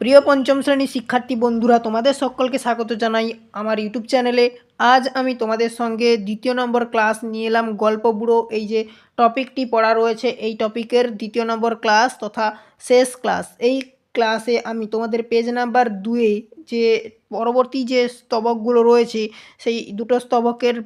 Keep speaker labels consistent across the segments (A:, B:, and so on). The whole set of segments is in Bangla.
A: প্রিয় পঞ্চম শ্রেণীর শিক্ষার্থী বন্ধুরা, তোমাদের সকলকে স্বাগত জানাই আমার ইউটিউব চ্যানেলে। আজ আমি তোমাদের সঙ্গে দ্বিতীয় নম্বর ক্লাস নিয়ে এলাম। গল্প বুড়ো এই যে টপিকটি পড়া রয়েছে, এই টপিকের দ্বিতীয় নম্বর ক্লাস তথা শেষ ক্লাস। এই ক্লাসে আমি তোমাদের পেজ নাম্বার 2-এ যে পরবর্তী যে স্তবকগুলো রয়েছে, সেই দুটো স্তবকের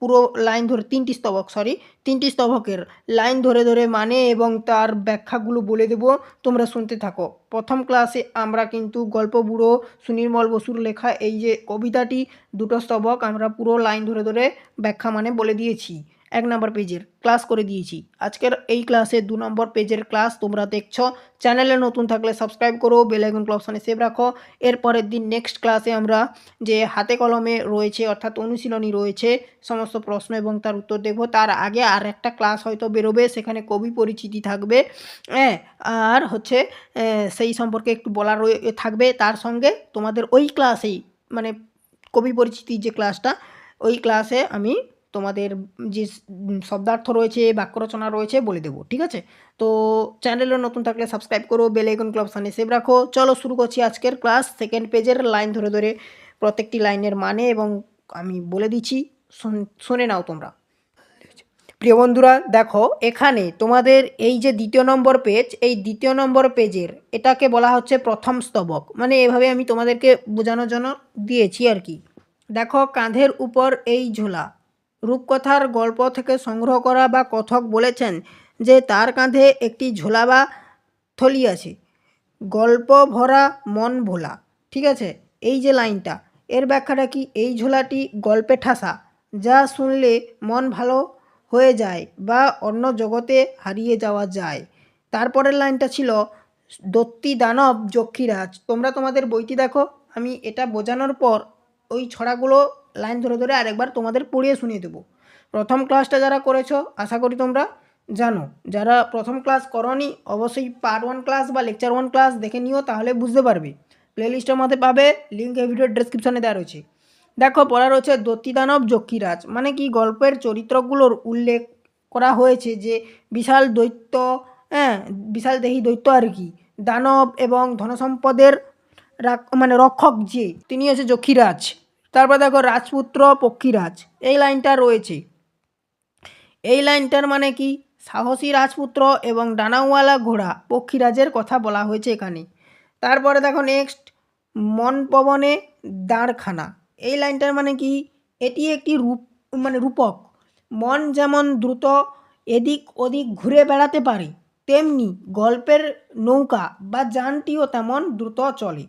A: পুরো লাইন ধরে তিনটি স্তবকের লাইন ধরে ধরে মানে এবং তার ব্যাখ্যাগুলো বলে দেব, তোমরা শুনতে থাকো। প্রথম ক্লাসে আমরা কিন্তু গল্প বুড়ো সুনির্মল বসুর লেখা এই যে কবিতাটি দুটো স্তবক আমরা পুরো লাইন ধরে ধরে ব্যাখ্যা মানে বলে দিয়েছি, 1 নম্বর পেজের ক্লাস করে দিয়েছি। আজকের এই ক্লাসে 2 নম্বর পেজের ক্লাস তোমরা দেখছো। চ্যানেলে নতুন থাকলে সাবস্ক্রাইব করো, বেল আইকন অপশনে সেভ রাখো। এর পরের দিন নেক্সট ক্লাসে আমরা যে হাতে কলমে রয়েছে অর্থাৎ অনুশীলনী রয়েছে, সমস্ত প্রশ্ন এবং তার উত্তর দেখব। তার আগে আর একটা ক্লাস হয়তো বেরোবে, সেখানে কবি পরিচিতি থাকবে, হ্যাঁ, আর হচ্ছে সেই সম্পর্কে একটু বলার থাকবে। তার সঙ্গে তোমাদের ওই ক্লাসেই মানে কবি পরিচিতির যে ক্লাসটা, ওই ক্লাসে আমি তোমাদের যে শব্দার্থ রয়েছে, বাক্য রচনা রয়েছে বলে দেবো, ঠিক আছে? তো চ্যানেলে নতুন থাকলে সাবস্ক্রাইব করো, বেল আইকন অপশনে সেভ রাখো। চলো শুরু করছি আজকের ক্লাস। সেকেন্ড পেজের লাইন ধরে ধরে প্রত্যেকটি লাইনের মানে এবং আমি বলে দিচ্ছি, শুনে নাও তোমরা। প্রিয় বন্ধুরা দেখো, এখানে তোমাদের এই যে দ্বিতীয় নম্বর পেজ, এই দ্বিতীয় নম্বর পেজের এটাকে বলা হচ্ছে প্রথম স্তবক। মানে এভাবে আমি তোমাদেরকে বোঝানোর জন্য দিয়েছি আর কি। দেখো, কাঁধের উপর এই ঝোলা। রূপকথার গল্প থেকে সংগ্রহ করা বা কথক বলেছেন যে তার কাঁধে একটি ঝোলা বা থলি আছে, গল্প ভরা মন ভোলা। ঠিক আছে, এই যে লাইনটা, এর ব্যাখ্যাটা কি? এই ঝোলাটি গল্পে ঠাসা, যা শুনলে মন ভালো হয়ে যায় বা অন্য জগতে হারিয়ে যাওয়া যায়। তারপরের লাইনটা ছিল দত্তি দানব যক্ষীরাজ। তোমরা তোমাদের বইটি দেখো, আমি এটা বোঝানোর পর ওই ছড়াগুলো লাইন ধরে ধরে আরেকবার তোমাদের পড়িয়ে শুনিয়ে দেবো। প্রথম ক্লাসটা যারা করেছো আশা করি তোমরা জানো। যারা প্রথম ক্লাস করনি অবশ্যই পার্ট 1 ক্লাস বা লেকচার 1 ক্লাস দেখে নিও, তাহলে বুঝতে পারবে। প্লেলিস্টের মধ্যে পাবে, লিঙ্ক এই ভিডিওর ডেসক্রিপশনে দেওয়া রয়েছে। দেখো, পড়া রয়েছে দত্তিদানব যক্ষীরাজ। মানে কি, গল্পের চরিত্রগুলোর উল্লেখ করা হয়েছে যে বিশাল দৈত্য, হ্যাঁ, বিশাল দেহী দৈত্য আর কি, দানব এবং ধনসম্পদের মানে রক্ষক, যে তিনি হচ্ছে যক্ষীরাজ। তারপর দেখো রাজপুত্র পক্ষীরাজ, এই লাইনটা রয়েছে। এই লাইনটার মানে কি, সাহসী রাজপুত্র এবং ডানাওয়ালা ঘোড়া পক্ষীরাজের কথা বলা হয়েছে এখানে। তারপরে দেখো নেক্সট, মন পবনে দাঁড়খানা। এই লাইনটার মানে কি, এটি একটি রূপক। মন যেমন দ্রুত এদিক ওদিক ঘুরে বেড়াতে পারে, তেমনি গল্পের নৌকা বা যানটিও তেমন দ্রুত চলে।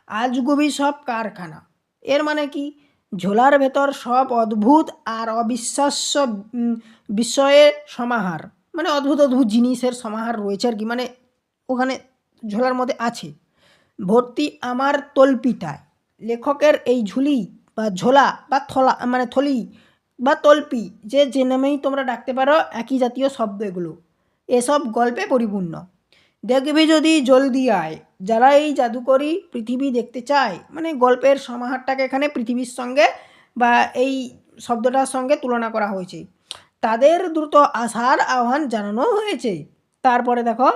A: আজগুবি সব কারখানা, এর মানে কি, ঝোলার ভেতর সব অদ্ভুত আর অবিশ্বাস্য বিষয়ের সমাহার। মানে অদ্ভুত অদ্ভুত জিনিসের সমাহার রয়েছে আর কি, মানে ওখানে ঝোলার মধ্যে আছে। ভর্তি আমার তল্পিটায়। লেখকের এই ঝুলি বা ঝোলা বা থলি বা তল্পি, যে নামেই তোমরা ডাকতে পারো, একই জাতীয় শব্দ এগুলো, এসব গল্পে পরিপূর্ণ। দেখবি যদি জলদি আয়, যারা এই জাদুকরী পৃথিবী দেখতে চায়। মানে গল্পের সমাহারটাকে এখানে পৃথিবীর সঙ্গে বা এই শব্দটার সঙ্গে তুলনা করা হয়েছে, তাদের দ্রুত আসার আহ্বান জানানো হয়েছে। তারপরে দেখো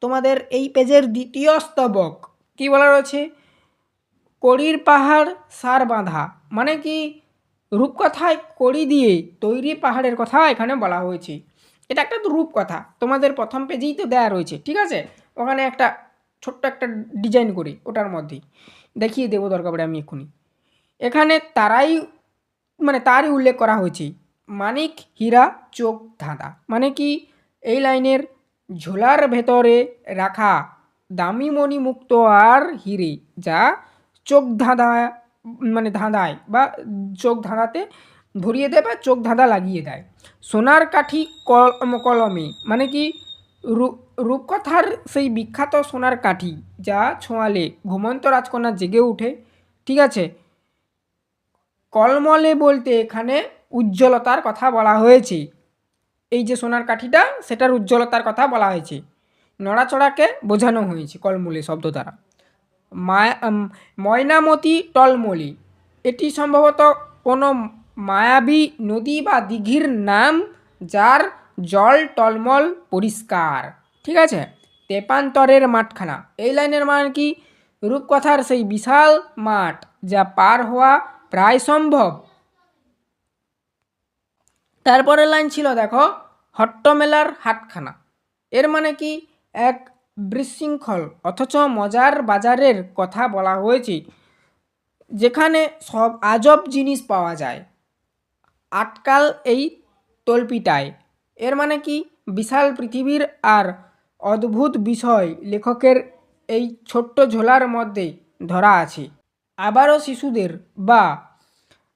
A: তোমাদের এই পেজের দ্বিতীয় স্তবক কি বলা রয়েছে, কড়ির পাহাড় সার বাঁধা। মানে কি, রূপকথায় কড়ি দিয়ে তৈরি পাহাড়ের কথা এখানে বলা হয়েছে। এটা একটা তো রূপকথা, তোমাদের প্রথম পেজেই তো দেয়া রয়েছে, ঠিক আছে? ওখানে একটা ছোট্ট একটা ডিজাইন করি, ওটার মধ্যেই দেখিয়ে দেবো দরকার পড়ে আমি এক্ষুনি। এখানে তারই উল্লেখ করা হয়েছে, মানিক হীরা চোখ ধাঁধা। মানে কি, এই লাইনের ঝোলার ভেতরে রাখা দামি মণি মুক্ত আর হিরে, যা চোখ ধাঁধা মানে ধাঁধায় বা চোখ ধাঁধাতে ধরিয়ে দেয় বা চোখ ধাঁধা লাগিয়ে দেয়। সোনার কাঠি কলমে, মানে কি, রূপকথার সেই বিখ্যাত সোনার কাঠি, যা ছোঁয়ালে ঘুমন্ত রাজকন্যা জেগে ওঠে। ঠিক আছে, কলমলে বলতে এখানে উজ্জ্বলতার কথা বলা হয়েছে। এই যে সোনার কাঠিটা, সেটার উজ্জ্বলতার কথা বলা হয়েছে, নড়াচড়াকে বোঝানো হয়েছে কলমলে শব্দ দ্বারা। ময়নামতি টলমলি, এটি সম্ভবত কোনো মায়াবী নদী বা দিঘির নাম, যার জল টলমল পরিষ্কার। ঠিক আছে, তেপান্তরের মাঠখানা, এই লাইনের মানে কি, রূপকথার সেই বিশাল মাঠ যা পার হওয়া প্রায় সম্ভব। তারপরের লাইন ছিল দেখো, হট্টমেলার হাটখানা। এর মানে কি, এক বিশৃঙ্খল অথচ মজার বাজারের কথা বলা হয়েছে, যেখানে সব আজব জিনিস পাওয়া যায় আটকাল এই তল্পিটায়। এর মানে কি, বিশাল পৃথিবীর আর অদ্ভুত বিষয় লেখকের এই ছোট্ট ঝোলার মধ্যে ধরা আছে। আবারও শিশুদের বা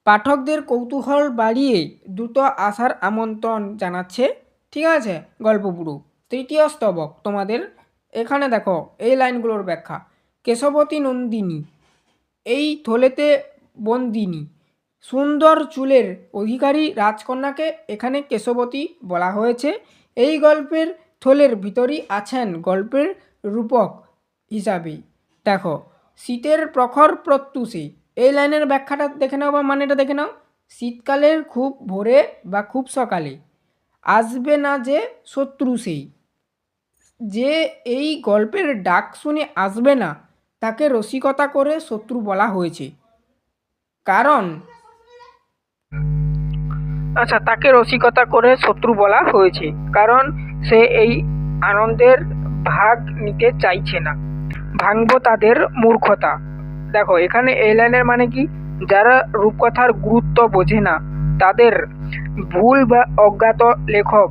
A: পাঠকদের কৌতূহল বাড়িয়ে দ্রুত আসার আমন্ত্রণ জানাচ্ছে। ঠিক আছে, গল্প পুরো। তৃতীয় স্তবক তোমাদের এখানে দেখো এই লাইনগুলোর ব্যাখ্যা। কেশবতী নন্দিনী, এই থলেতে বন্দিনী, সুন্দর চুলের অধিকারী রাজকন্যাকে এখানে কেশবতী বলা হয়েছে। এই গল্পের থলের ভিতরই আছেন গল্পের রূপক হিসাবে। দেখো, শীতের প্রখর প্রত্যুষে, এই লাইনের ব্যাখ্যাটা দেখে নাও বা মানেটা দেখে নাও। শীতকালের খুব ভোরে বা খুব সকালে আসবে না যে শত্রু সেই, যে এই গল্পের ডাক শুনে আসবে না তাকে রসিকতা করে শত্রু বলা হয়েছে। কারণ তাকে রসিকতা করে শত্রু বলা হয়েছে কারণ সে এই আনন্দের ভাগ নিতে চাইছে না। ভাঙবো তাদের মূর্খতা। দেখো, এখানে এই লাইনের মানে কি, যারা রূপকথার গুরুত্ব বোঝে না তাদের ভুল বা অজ্ঞাত লেখক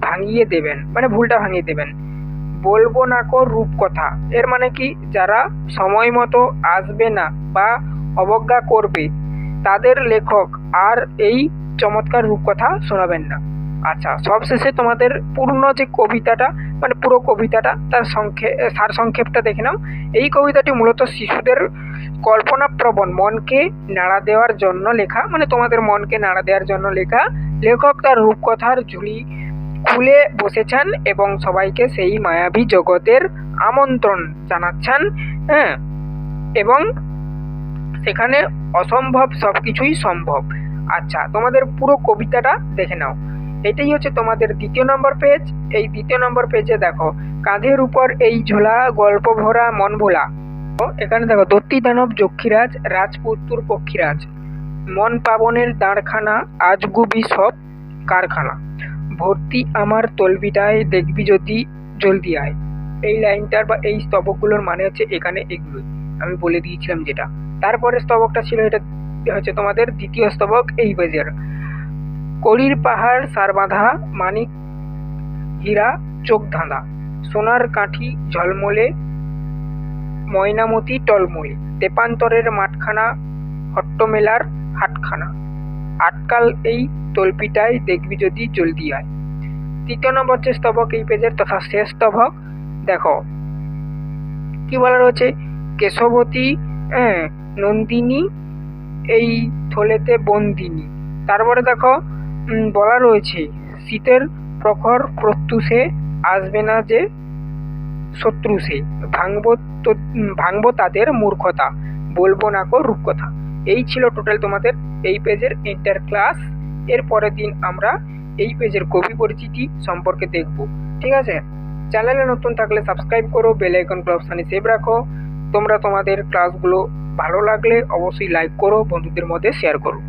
A: ভাঙিয়ে দেবেন, মানে ভুলটা ভাঙিয়ে দেবেন। বলবো না কো রূপকথা, এর মানে কি, যারা সময় মতো আসবে না বা অবজ্ঞা করবে তাদের লেখক আর এই চমৎকার রূপকথা শোনাবেন না। আচ্ছা, সবশেষে তোমাদের পূর্ণ যে কবিতাটা, মানে পুরো কবিতাটা তার সারসংক্ষেপটা দেখে নাও। এই কবিতাটি মূলত শিশুদের কল্পনাপ্রবণ মনকে নাড়া দেওয়ার জন্য লেখা, মানে তোমাদের মনকে নাড়া দেওয়ার জন্য লেখা। লেখক তার রূপকথার ঝুলি খুলে বসেছেন এবং সবাইকে সেই মায়াবী জগতের আমন্ত্রণ জানাচ্ছেন। হ্যাঁ, এবং সেখানে অসম্ভব সবকিছুই সম্ভব। আচ্ছা, তোমাদের পুরো কবিতাটা দেখে নাও। এটাই হচ্ছে তোমাদের 2 নম্বর পেজ। এই 2 নম্বর পেজে দেখো, কাঁধের উপর এই ঝোলা গল্প ভরা মন ভোলা। এখানে দেখো, দত্তি দানব যক্ষীরাজ, রাজপুত্তুর পক্ষীরাজ, মন পাবনের দাঁড়খানা, আজগুবি সব কারখানা, ভর্তি আমার তলবিটায় দেখবি যদি জলদি আয়। এই লাইনটার বা এই স্তবকগুলোর মানে হচ্ছে এখানে এগুলোই আমি বলে দিয়েছিলাম যেটা। তারপরে স্তবকটা ছিল, এটা হচ্ছে তোমাদের 2য় স্তবক এই পেজের। কড়ির পাহাড় সার বাঁধা, মানিক হীরা চোখ ধাঁধা, সোনার কাঠি ঝলমলে, ময়নামতি টলমলে, তেপান্তরের মাঠখানা, হট্টমেলার হাটখানা, আটকাল এই তল্পিটায় দেখবি যদি জলদি আয়। 3 নম্বর যে স্তবক এই পেজের তথা শেষ স্তবক, দেখো কি বলা রয়েছে, কেশবতী নন্দিনী এই থলেতে বন্দিনী। তারপরে দেখো বলা রয়েছে, শীতের প্রখর প্রত্যুষে আসবে না যে শত্রু সে, ভাঙবো তাদের মূর্খতা, বলবো না কো রূপকথা। এই ছিল টোটাল তোমাদের এই পেজের ইন্টার ক্লাস। এর পরের দিন আমরা এই পেজের কবি পরিচিতি সম্পর্কে দেখব। ঠিক আছে, চ্যানেলে নতুন থাকলে সাবস্ক্রাইব করো, বেল আইকনকে অপশানে সেভ রাখো। তোমরা তোমাদের ক্লাসগুলো ভালো লাগলে অবশ্যই লাইক করো, বন্ধুদের মধ্যে শেয়ার করো।